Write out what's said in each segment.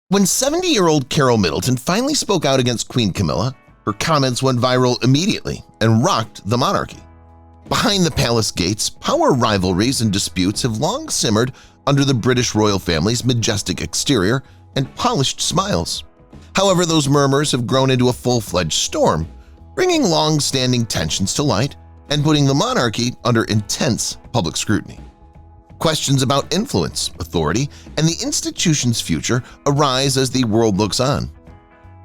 When 70-year-old Carole Middleton finally spoke out against Queen Camilla, her comments went viral immediately and rocked the monarchy. Behind the palace gates, power rivalries and disputes have long simmered under the British royal family's majestic exterior and polished smiles. However, those murmurs have grown into a full-fledged storm, bringing long-standing tensions to light and putting the monarchy under intense public scrutiny. Questions about influence, authority, and the institution's future arise as the world looks on.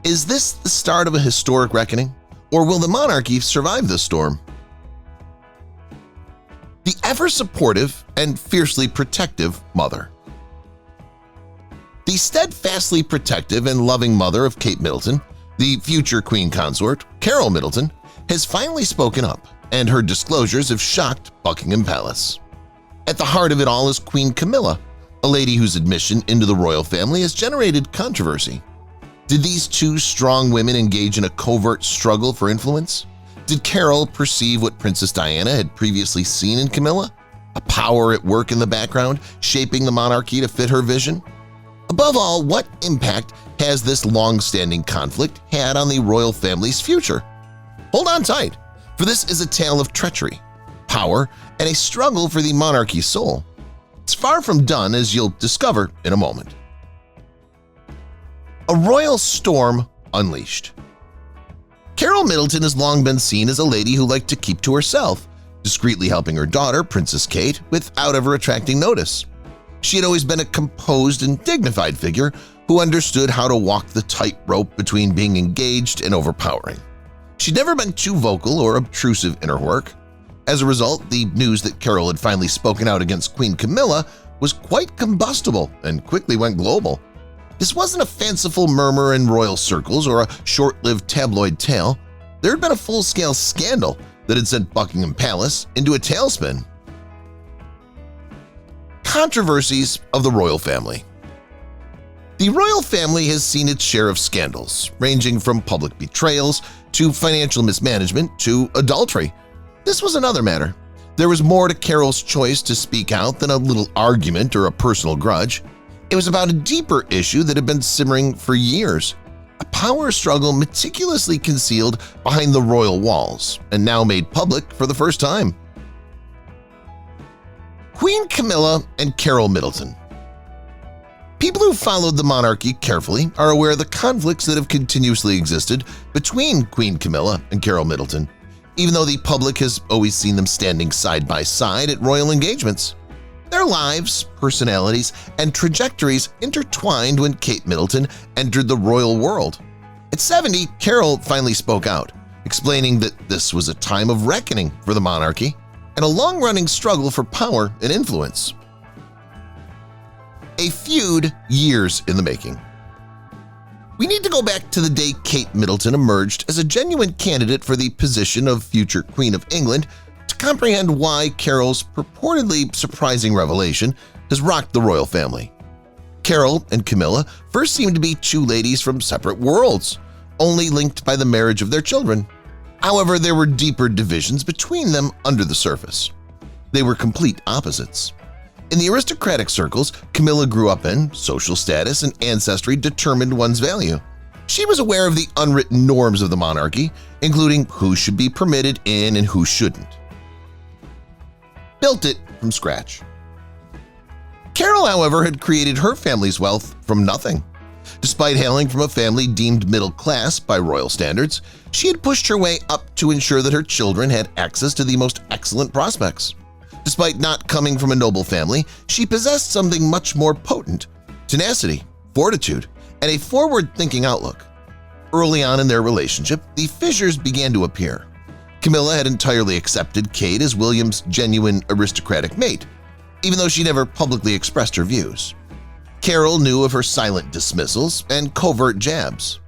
Is this the start of a historic reckoning, or will the monarchy survive this storm? The ever-supportive and fiercely protective mother. The steadfastly protective and loving mother of Kate Middleton, the future queen consort, Carole Middleton, has finally spoken up, and her disclosures have shocked Buckingham Palace. At the heart of it all is Queen Camilla, a lady whose admission into the royal family has generated controversy. Did these two strong women engage in a covert struggle for influence? Did Carole perceive what Princess Diana had previously seen in Camilla? A power at work in the background, shaping the monarchy to fit her vision? Above all, what impact has this long-standing conflict had on the royal family's future? Hold on tight, for this is a tale of treachery, power, and a struggle for the monarchy's soul. It's far from done, as you'll discover in a moment. A royal storm unleashed. Carole Middleton has long been seen as a lady who liked to keep to herself, discreetly helping her daughter, Princess Kate, without ever attracting notice. She had always been a composed and dignified figure who understood how to walk the tightrope between being engaged and overpowering. She'd never been too vocal or obtrusive in her work. As a result, the news that Carole had finally spoken out against Queen Camilla was quite combustible and quickly went global. This wasn't a fanciful murmur in royal circles or a short-lived tabloid tale. There had been a full-scale scandal that had sent Buckingham Palace into a tailspin. Controversies of the royal family. The royal family has seen its share of scandals, ranging from public betrayals to financial mismanagement to adultery. This was another matter. There was more to Carole's choice to speak out than a little argument or a personal grudge. It was about a deeper issue that had been simmering for years, a power struggle meticulously concealed behind the royal walls and now made public for the first time. Queen Camilla and Carole Middleton. People who followed the monarchy carefully are aware of the conflicts that have continuously existed between Queen Camilla and Carole Middleton, even though the public has always seen them standing side by side at royal engagements. Their lives, personalities, and trajectories intertwined when Kate Middleton entered the royal world. At 70, Carole finally spoke out, explaining that this was a time of reckoning for the monarchy and a long-running struggle for power and influence. A feud years in the making. We need to go back to the day Kate Middleton emerged as a genuine candidate for the position of future Queen of England to comprehend why Carole's purportedly surprising revelation has rocked the royal family. Carole and Camilla first seemed to be two ladies from separate worlds, only linked by the marriage of their children. However, there were deeper divisions between them under the surface. They were complete opposites. In the aristocratic circles Camilla grew up in, social status and ancestry determined one's value. She was aware of the unwritten norms of the monarchy, including who should be permitted in and who shouldn't. Built it from scratch. Carole, however, had created her family's wealth from nothing. Despite hailing from a family deemed middle class by royal standards, she had pushed her way up to ensure that her children had access to the most excellent prospects. Despite not coming from a noble family, she possessed something much more potent: tenacity, fortitude, and a forward-thinking outlook. Early on in their relationship, the fissures began to appear. Camilla had entirely accepted Kate as William's genuine aristocratic mate, even though she never publicly expressed her views. Carole knew of her silent dismissals and covert jabs.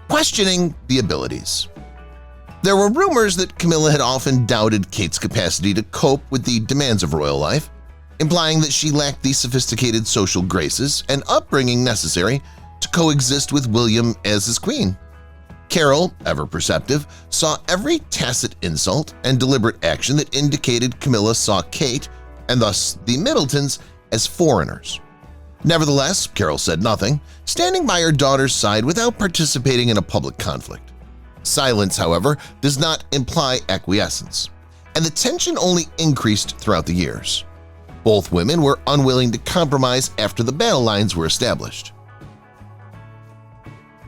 Questioning the abilities. There were rumors that Camilla had often doubted Kate's capacity to cope with the demands of royal life, implying that she lacked the sophisticated social graces and upbringing necessary to coexist with William as his queen. Carole, ever perceptive, saw every tacit insult and deliberate action that indicated Camilla saw Kate, and thus the Middletons, as foreigners. Nevertheless, Carole said nothing, standing by her daughter's side without participating in a public conflict. Silence, however, does not imply acquiescence, and the tension only increased throughout the years. Both women were unwilling to compromise after the battle lines were established.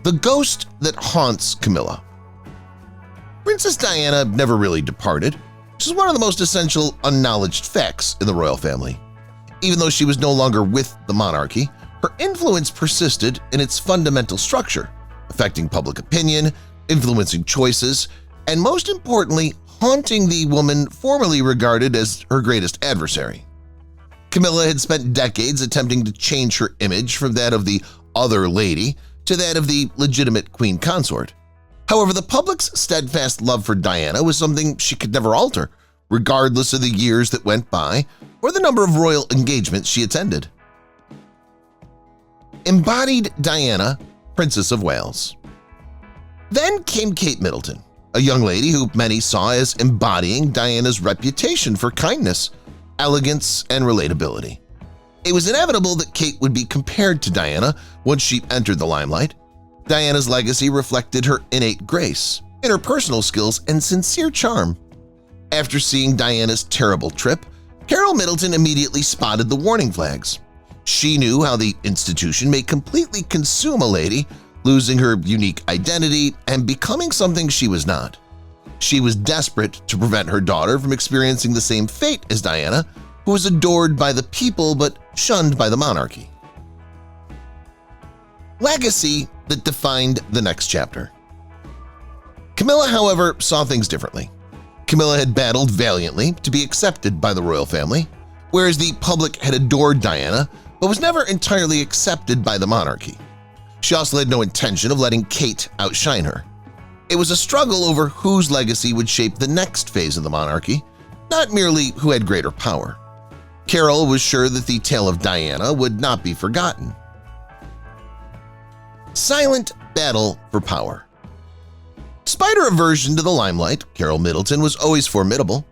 The ghost that haunts Camilla. Princess Diana never really departed, which is one of the most essential unknowledged facts in the royal family. Even though she was no longer with the monarchy, her influence persisted in its fundamental structure, affecting public opinion, influencing choices, and most importantly, haunting the woman formerly regarded as her greatest adversary. Camilla had spent decades attempting to change her image from that of the other lady to that of the legitimate queen consort. However, the public's steadfast love for Diana was something she could never alter, regardless of the years that went by or the number of royal engagements she attended. Embodied Diana, Princess of Wales. Then came Kate Middleton, a young lady who many saw as embodying Diana's reputation for kindness, elegance, and relatability. It was inevitable that Kate would be compared to Diana once she entered the limelight. Diana's legacy reflected her innate grace, interpersonal skills, and sincere charm. After seeing Diana's terrible trip, Carole Middleton immediately spotted the warning flags. She knew how the institution may completely consume a lady, losing her unique identity and becoming something she was not. She was desperate to prevent her daughter from experiencing the same fate as Diana, who was adored by the people but shunned by the monarchy. Legacy that defined the next chapter. Camilla, however, saw things differently. Camilla had battled valiantly to be accepted by the royal family, whereas the public had adored Diana but was never entirely accepted by the monarchy. She also had no intention of letting Kate outshine her. It was a struggle over whose legacy would shape the next phase of the monarchy, not merely who had greater power. Carole was sure that the tale of Diana would not be forgotten. Silent battle for power. Despite her aversion to the limelight, Carole Middleton was always formidable.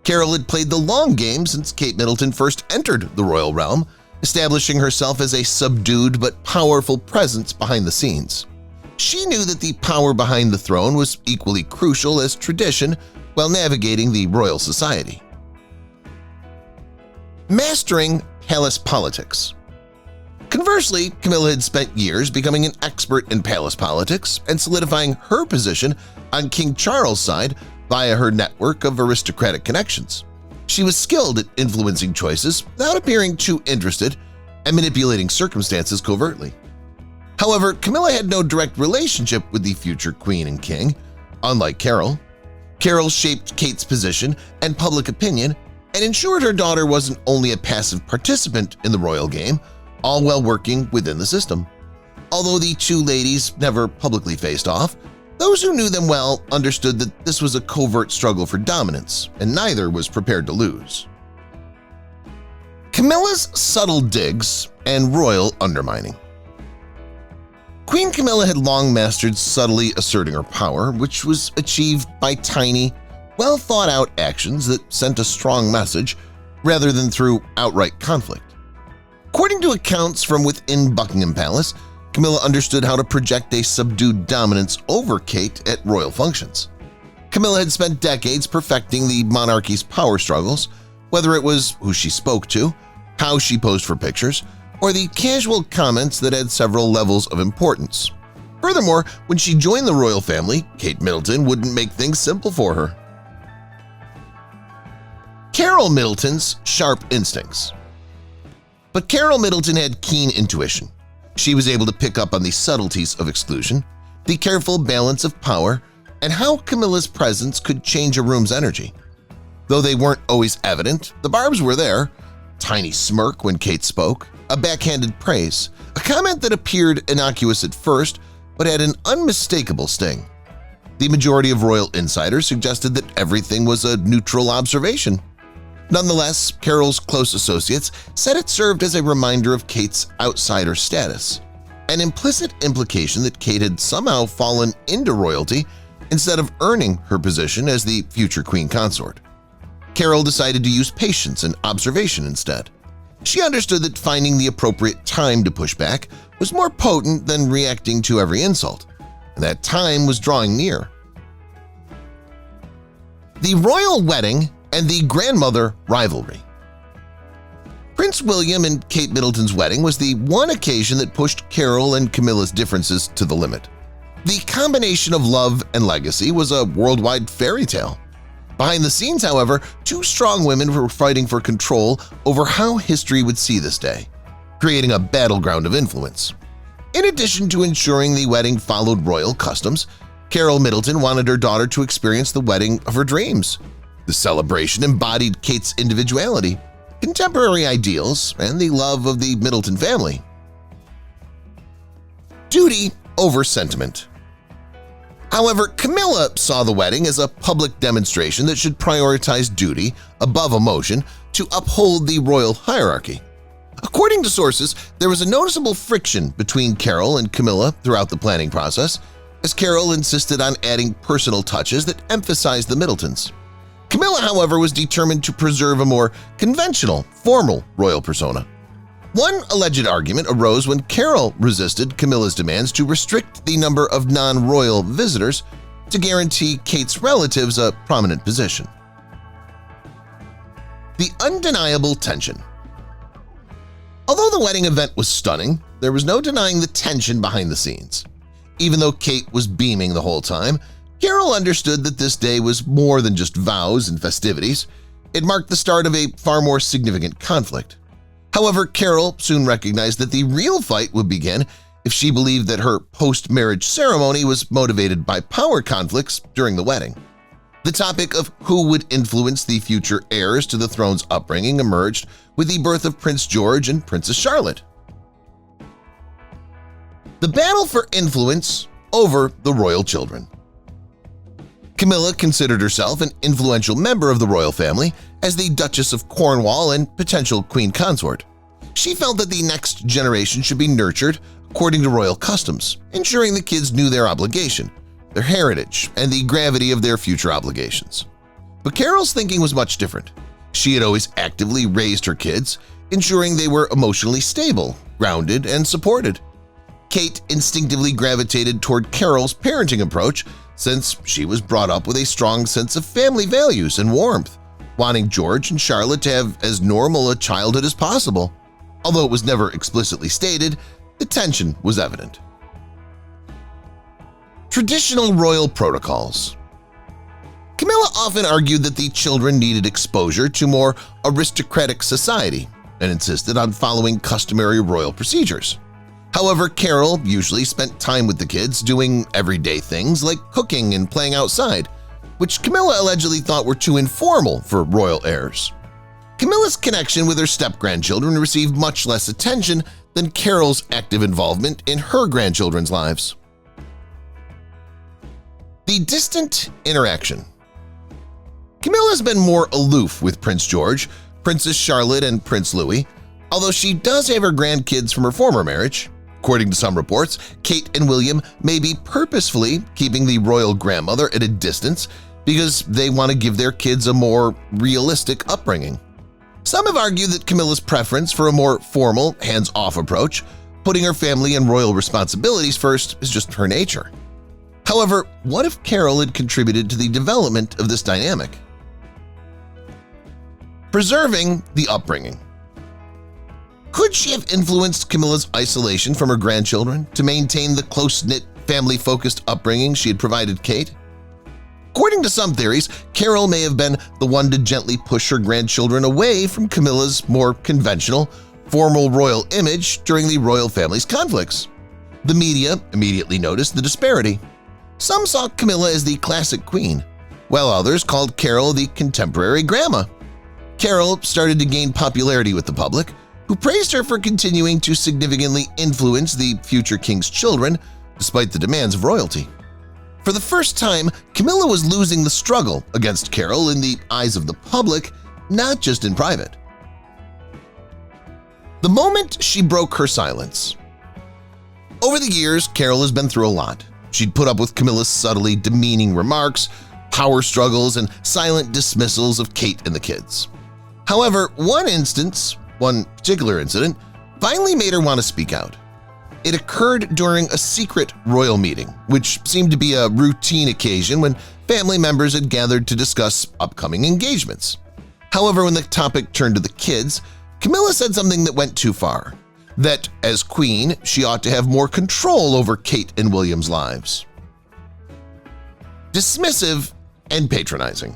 Carole had played the long game since Kate Middleton first entered the royal realm, establishing herself as a subdued but powerful presence behind the scenes. She knew that the power behind the throne was equally crucial as tradition while navigating the royal society. Mastering palace politics. Conversely, Camilla had spent years becoming an expert in palace politics and solidifying her position on King Charles' side via her network of aristocratic connections. She was skilled at influencing choices without appearing too interested and manipulating circumstances covertly. However, Camilla had no direct relationship with the future queen and king, unlike Carole. Carole shaped Kate's position and public opinion and ensured her daughter wasn't only a passive participant in the royal game, all while working within the system. Although the two ladies never publicly faced off, those who knew them well understood that this was a covert struggle for dominance, and neither was prepared to lose. Camilla's subtle digs and royal undermining. Queen Camilla had long mastered subtly asserting her power, which was achieved by tiny, well-thought-out actions that sent a strong message rather than through outright conflict. According to accounts from within Buckingham Palace, Camilla understood how to project a subdued dominance over Kate at royal functions. Camilla had spent decades perfecting the monarchy's power struggles, whether it was who she spoke to, how she posed for pictures, or the casual comments that had several levels of importance. Furthermore, when she joined the royal family, Kate Middleton wouldn't make things simple for her. Carole Middleton's sharp instincts. But Carole Middleton had keen intuition. She was able to pick up on the subtleties of exclusion, the careful balance of power, and how Camilla's presence could change a room's energy. Though they weren't always evident, the barbs were there. Tiny smirk when Kate spoke, a backhanded praise, a comment that appeared innocuous at first but had an unmistakable sting. The majority of royal insiders suggested that everything was a neutral observation. Nonetheless, Carole's close associates said it served as a reminder of Kate's outsider status, an implicit implication that Kate had somehow fallen into royalty instead of earning her position as the future queen consort. Carole decided to use patience and observation instead. She understood that finding the appropriate time to push back was more potent than reacting to every insult, and that time was drawing near. The royal wedding and the grandmother rivalry. Prince William and Kate Middleton's wedding was the one occasion that pushed Carole and Camilla's differences to the limit. The combination of love and legacy was a worldwide fairy tale. Behind the scenes, however, two strong women were fighting for control over how history would see this day, creating a battleground of influence. In addition to ensuring the wedding followed royal customs, Carole Middleton wanted her daughter to experience the wedding of her dreams. The celebration embodied Kate's individuality, contemporary ideals, and the love of the Middleton family. Duty over sentiment. However, Camilla saw the wedding as a public demonstration that should prioritize duty above emotion to uphold the royal hierarchy. According to sources, there was a noticeable friction between Carole and Camilla throughout the planning process, as Carole insisted on adding personal touches that emphasized the Middletons. Camilla, however, was determined to preserve a more conventional, formal royal persona. One alleged argument arose when Carole resisted Camilla's demands to restrict the number of non-royal visitors to guarantee Kate's relatives a prominent position. The undeniable tension. Although the wedding event was stunning, there was no denying the tension behind the scenes. Even though Kate was beaming the whole time, Carole understood that this day was more than just vows and festivities. It marked the start of a far more significant conflict. However, Carole soon recognized that the real fight would begin if she believed that her post-marriage ceremony was motivated by power conflicts during the wedding. The topic of who would influence the future heirs to the throne's upbringing emerged with the birth of Prince George and Princess Charlotte. The battle for influence over the royal children. Camilla considered herself an influential member of the royal family as the Duchess of Cornwall and potential queen consort. She felt that the next generation should be nurtured according to royal customs, ensuring the kids knew their obligation, their heritage, and the gravity of their future obligations. But Carole's thinking was much different. She had always actively raised her kids, ensuring they were emotionally stable, grounded, and supported. Kate instinctively gravitated toward Carole's parenting approach since she was brought up with a strong sense of family values and warmth, wanting George and Charlotte to have as normal a childhood as possible. Although it was never explicitly stated, the tension was evident. Traditional royal protocols. Camilla often argued that the children needed exposure to more aristocratic society and insisted on following customary royal procedures. However, Carole usually spent time with the kids doing everyday things like cooking and playing outside, which Camilla allegedly thought were too informal for royal heirs. Camilla's connection with her step-grandchildren received much less attention than Carole's active involvement in her grandchildren's lives. The distant interaction. Camilla's been more aloof with Prince George, Princess Charlotte, and Prince Louis, although she does have her grandkids from her former marriage. According to some reports, Kate and William may be purposefully keeping the royal grandmother at a distance because they want to give their kids a more realistic upbringing. Some have argued that Camilla's preference for a more formal, hands-off approach, putting her family and royal responsibilities first, is just her nature. However, what if Carole had contributed to the development of this dynamic? Preserving the upbringing. Could she have influenced Camilla's isolation from her grandchildren to maintain the close-knit, family-focused upbringing she had provided Kate? According to some theories, Carole may have been the one to gently push her grandchildren away from Camilla's more conventional, formal royal image during the royal family's conflicts. The media immediately noticed the disparity. Some saw Camilla as the classic queen, while others called Carole the contemporary grandma. Carole started to gain popularity with the public, who praised her for continuing to significantly influence the future king's children despite the demands of royalty. For the first time, Camilla was losing the struggle against Carole in the eyes of the public, not just in private. The moment she broke her silence. Over the years, Carole has been through a lot. She'd put up with Camilla's subtly demeaning remarks, power struggles, and silent dismissals of Kate and the kids. However, one instance one particular incident, finally made her want to speak out. It occurred during a secret royal meeting, which seemed to be a routine occasion when family members had gathered to discuss upcoming engagements. However, when the topic turned to the kids, Camilla said something that went too far, that as queen, she ought to have more control over Kate and William's lives. Dismissive and patronizing.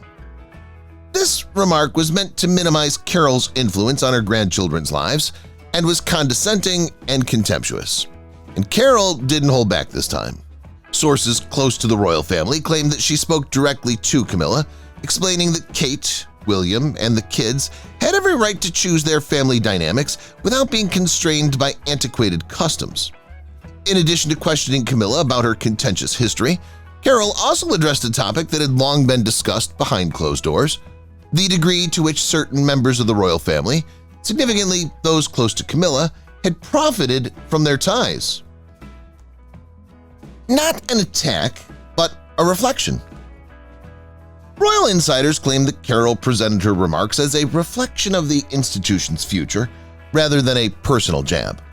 This remark was meant to minimize Carole's influence on her grandchildren's lives and was condescending and contemptuous. And Carole didn't hold back this time. Sources close to the royal family claim that she spoke directly to Camilla, explaining that Kate, William, and the kids had every right to choose their family dynamics without being constrained by antiquated customs. In addition to questioning Camilla about her contentious history, Carole also addressed a topic that had long been discussed behind closed doors: the degree to which certain members of the royal family, significantly those close to Camilla, had profited from their ties. Not an attack, but a reflection. Royal insiders claim that Carole presented her remarks as a reflection of the institution's future rather than a personal jab.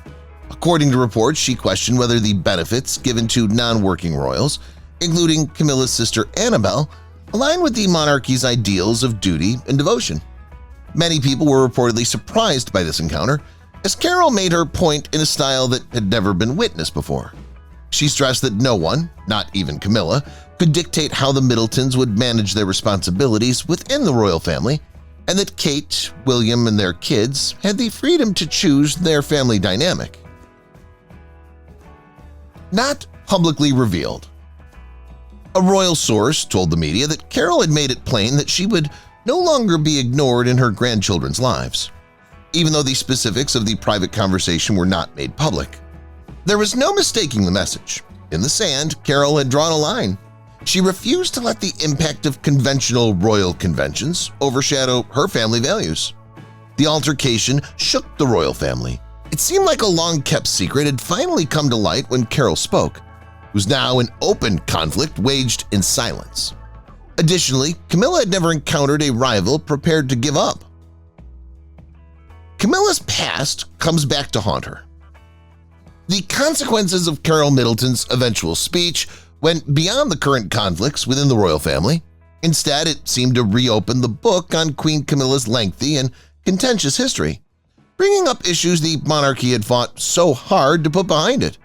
According to reports, she questioned whether the benefits given to non-working royals, including Camilla's sister Annabelle, align with the monarchy's ideals of duty and devotion. Many people were reportedly surprised by this encounter, as Carole made her point in a style that had never been witnessed before. She stressed that no one, not even Camilla, could dictate how the Middletons would manage their responsibilities within the royal family, and that Kate, William, and their kids had the freedom to choose their family dynamic. Not publicly revealed. A royal source told the media that Carole had made it plain that she would no longer be ignored in her grandchildren's lives, even though the specifics of the private conversation were not made public. There was no mistaking the message. In the sand, Carole had drawn a line. She refused to let the impact of conventional royal conventions overshadow her family values. The altercation shook the royal family. It seemed like a long-kept secret had finally come to light when Carole spoke. It was now an open conflict waged in silence. Additionally, Camilla had never encountered a rival prepared to give up. Camilla's past comes back to haunt her. The consequences of Carole Middleton's eventual speech went beyond the current conflicts within the royal family. Instead, it seemed to reopen the book on Queen Camilla's lengthy and contentious history, bringing up issues the monarchy had fought so hard to put behind it.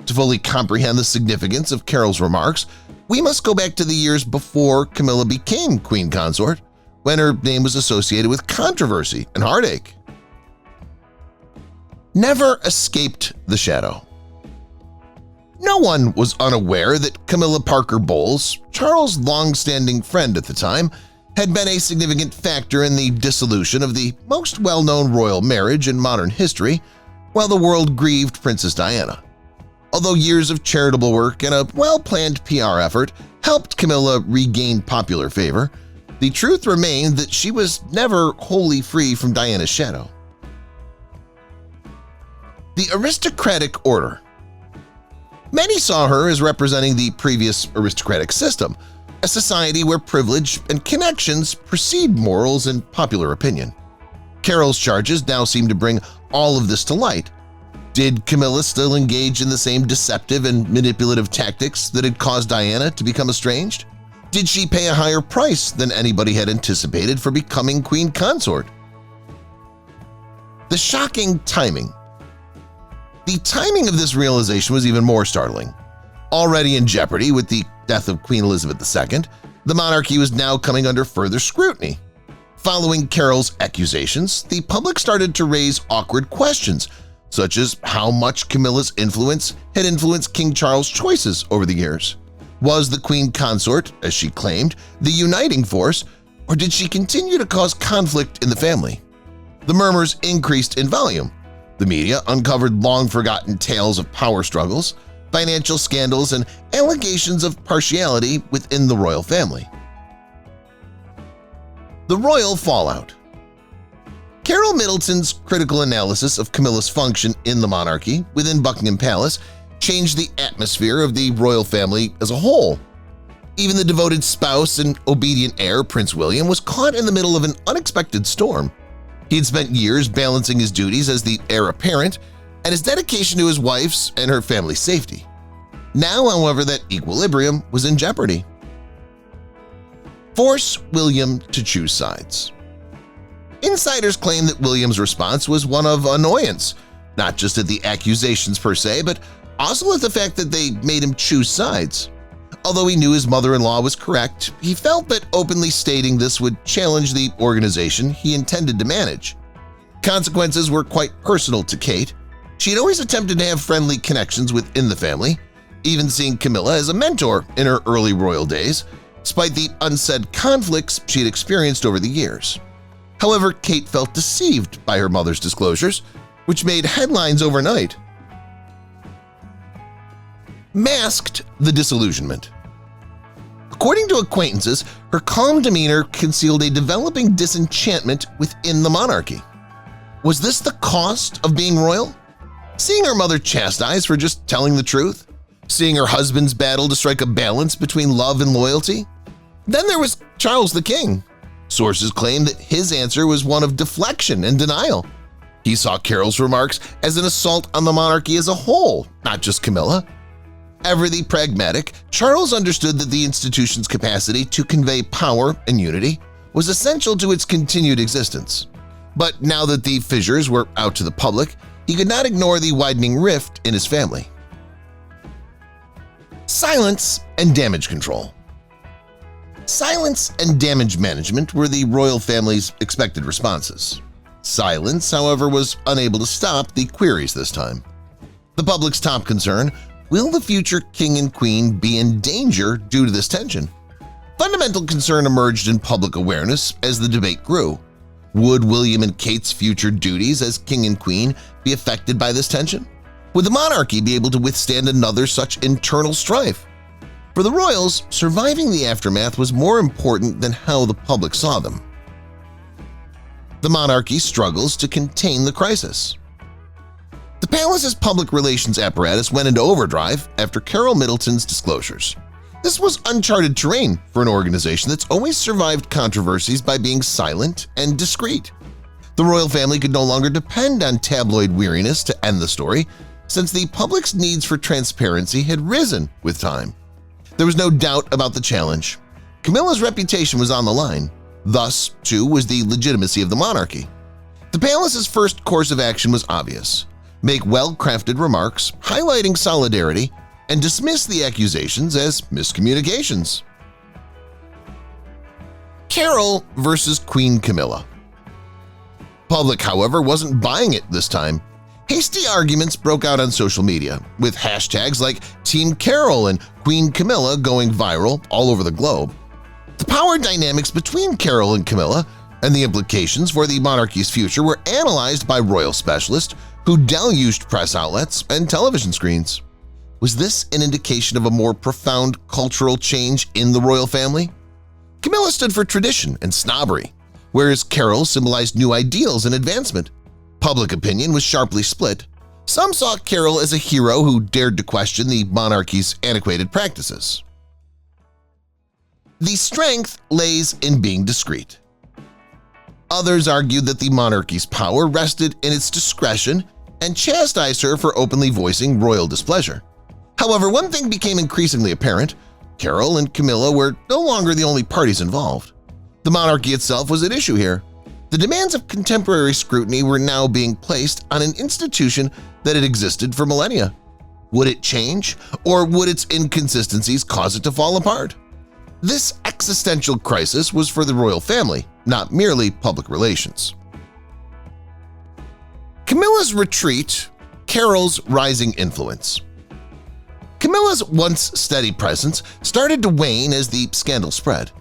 To fully comprehend the significance of Carole's remarks, we must go back to the years before Camilla became queen consort, when her name was associated with controversy and heartache. Never escaped the shadow. No one was unaware that Camilla Parker Bowles, Charles' long-standing friend at the time, had been a significant factor in the dissolution of the most well-known royal marriage in modern history, while the world grieved Princess Diana. Although years of charitable work and a well-planned PR effort helped Camilla regain popular favor, the truth remained that she was never wholly free from Diana's shadow. The aristocratic order. Many saw her as representing the previous aristocratic system, a society where privilege and connections precede morals and popular opinion. Carole's charges now seem to bring all of this to light. Did Camilla still engage in the same deceptive and manipulative tactics that had caused Diana to become estranged? Did she pay a higher price than anybody had anticipated for becoming queen consort? The shocking timing. The timing of this realization was even more startling. Already in jeopardy with the death of Queen Elizabeth II, the monarchy was now coming under further scrutiny. Following Carole's accusations, the public started to raise awkward questions, such as how much Camilla's influence had influenced King Charles' choices over the years. Was the queen consort, as she claimed, the uniting force, or did she continue to cause conflict in the family? The murmurs increased in volume. The media uncovered long-forgotten tales of power struggles, financial scandals, and allegations of partiality within the royal family. The royal fallout. Carole Middleton's critical analysis of Camilla's function in the monarchy within Buckingham Palace changed the atmosphere of the royal family as a whole. Even the devoted spouse and obedient heir, Prince William, was caught in the middle of an unexpected storm. He had spent years balancing his duties as the heir apparent and his dedication to his wife's and her family's safety. Now, however, that equilibrium was in jeopardy. Force William to choose sides. Insiders claim that William's response was one of annoyance, not just at the accusations per se, but also at the fact that they made him choose sides. Although he knew his mother-in-law was correct, he felt that openly stating this would challenge the organization he intended to manage. Consequences were quite personal to Kate. She had always attempted to have friendly connections within the family, even seeing Camilla as a mentor in her early royal days, despite the unsaid conflicts she had experienced over the years. However, Kate felt deceived by her mother's disclosures, which made headlines overnight. Masked the disillusionment. According to acquaintances, her calm demeanor concealed a developing disenchantment within the monarchy. Was this the cost of being royal? Seeing her mother chastised for just telling the truth? Seeing her husband's battle to strike a balance between love and loyalty? Then there was Charles the King. Sources claim that his answer was one of deflection and denial. He saw Carole's remarks as an assault on the monarchy as a whole, not just Camilla. Ever the pragmatic, Charles understood that the institution's capacity to convey power and unity was essential to its continued existence. But now that the fissures were out to the public, he could not ignore the widening rift in his family. Silence and damage control. Silence and damage management were the royal family's expected responses. Silence, however, was unable to stop the queries this time. The public's top concern: will the future king and queen be in danger due to this tension? Fundamental concern emerged in public awareness as the debate grew. Would William and Kate's future duties as king and queen be affected by this tension? Would the monarchy be able to withstand another such internal strife? For the royals, surviving the aftermath was more important than how the public saw them. The monarchy struggles to contain the crisis. The palace's public relations apparatus went into overdrive after Carole Middleton's disclosures. This was uncharted terrain for an organization that's always survived controversies by being silent and discreet. The royal family could no longer depend on tabloid weariness to end the story, since the public's needs for transparency had risen with time. There was no doubt about the challenge. Camilla's reputation was on the line. Thus, too, was the legitimacy of the monarchy. The palace's first course of action was obvious: make well-crafted remarks highlighting solidarity and dismiss the accusations as miscommunications. Carole versus Queen Camilla. Public, however, wasn't buying it this time. Hasty arguments broke out on social media, with hashtags like Team Carole and Queen Camilla going viral all over the globe. The power dynamics between Carole and Camilla and the implications for the monarchy's future were analyzed by royal specialists who deluged press outlets and television screens. Was this an indication of a more profound cultural change in the royal family? Camilla stood for tradition and snobbery, whereas Carole symbolized new ideals and advancement. Public opinion was sharply split. Some saw Carole as a hero who dared to question the monarchy's antiquated practices. The strength lays in being discreet. Others argued that the monarchy's power rested in its discretion and chastised her for openly voicing royal displeasure. However, one thing became increasingly apparent: Carole and Camilla were no longer the only parties involved. The monarchy itself was at issue here. The demands of contemporary scrutiny were now being placed on an institution that had existed for millennia. Would it change, or would its inconsistencies cause it to fall apart? This existential crisis was for the royal family, not merely public relations. Camilla's retreat, Carole's rising influence. Camilla's once steady presence started to wane as the scandal spread.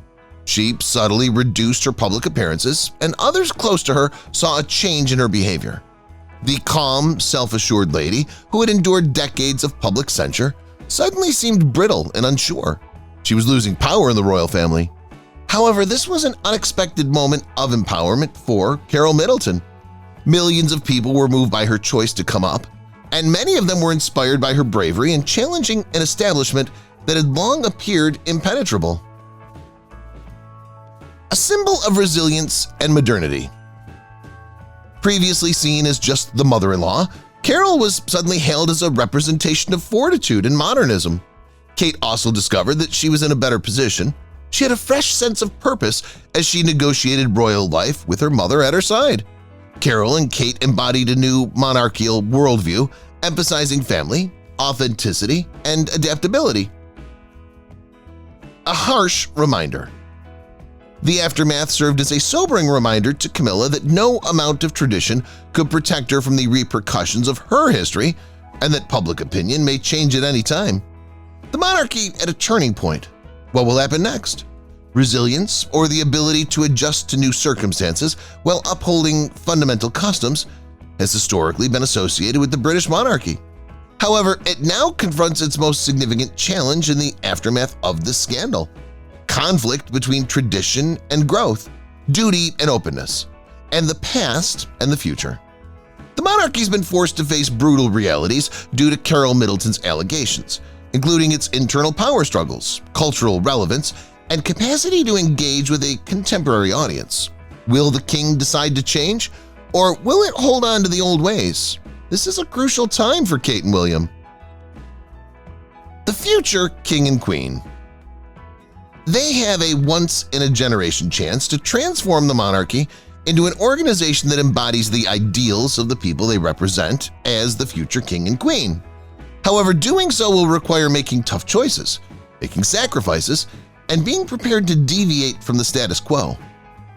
She subtly reduced her public appearances, and others close to her saw a change in her behavior. The calm, self-assured lady who had endured decades of public censure suddenly seemed brittle and unsure. She was losing power in the royal family. However, this was an unexpected moment of empowerment for Carole Middleton. Millions of people were moved by her choice to come up, and many of them were inspired by her bravery in challenging an establishment that had long appeared impenetrable. A symbol of resilience and modernity. Previously seen as just the mother-in-law, Carole was suddenly hailed as a representation of fortitude and modernism. Kate also discovered that she was in a better position. She had a fresh sense of purpose as she negotiated royal life with her mother at her side. Carole and Kate embodied a new monarchical worldview, emphasizing family, authenticity, and adaptability. A harsh reminder. The aftermath served as a sobering reminder to Camilla that no amount of tradition could protect her from the repercussions of her history and that public opinion may change at any time. The monarchy at a turning point. What will happen next? Resilience or the ability to adjust to new circumstances while upholding fundamental customs has historically been associated with the British monarchy. However, it now confronts its most significant challenge in the aftermath of the scandal: conflict between tradition and growth, duty and openness, and the past and the future. The monarchy's been forced to face brutal realities due to Carole Middleton's allegations, including its internal power struggles, cultural relevance, and capacity to engage with a contemporary audience. Will the king decide to change, or will it hold on to the old ways? This is a crucial time for Kate and William. The future king and queen. They have a once-in-a-generation chance to transform the monarchy into an organization that embodies the ideals of the people they represent as the future king and queen. However, doing so will require making tough choices, making sacrifices, and being prepared to deviate from the status quo.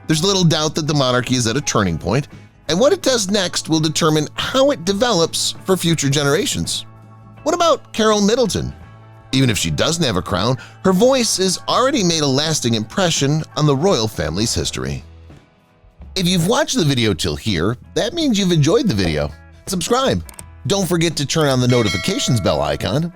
There's little doubt that the monarchy is at a turning point, and what it does next will determine how it develops for future generations. What about Carole Middleton? Even if she doesn't have a crown, her voice has already made a lasting impression on the royal family's history. If you've watched the video till here, that means you've enjoyed the video. Subscribe. Don't forget to turn on the notifications bell icon